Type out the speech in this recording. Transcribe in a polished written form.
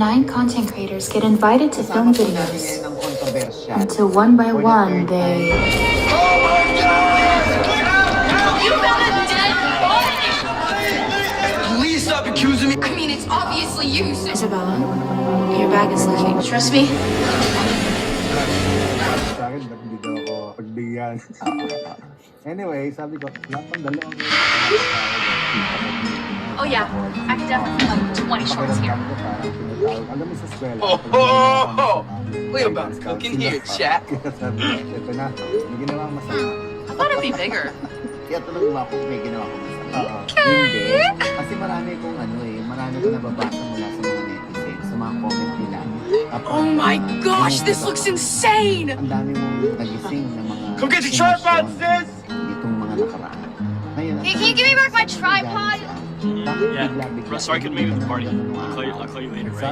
9 content creators get invited to film videos. Ng kontrobersya. Until one by one, they... You found a dead body! Please stop accusing me. I mean, it's obviously you, so... Isabella, your bag is leaking. Trust me? Sa akin, ba't hindi daw ako pagbigyan? Anyway, sabi ko, lahat ng dalawang Oh yeah, I can definitely find 20 shorts here. pakiramdam ko parang tinatawag. Alam mo sa eskwela. Oh, pag oh, may oh. mga Wait about scout, cooking sila here, pa. chat. Kaya sabi ko, ito na, may ginawa masama. I thought it'd be bigger. Kaya talagang ako may ginawa ko masama. Oo. Hindi. Kasi marami kong marami kong nababasa mula sa mga netizens, sa mga comment nila. Kapag- Oh my gosh, this looks insane! Ang dami mong nagising na mga... Come get your tripod, emosyon sis! Ditong mga nakaraan. Ngayon, Hey, can you give me back my tripod? bakit Yeah. bigla-bigla- Sorry, I couldn't make it at the party. I'll call you later, right?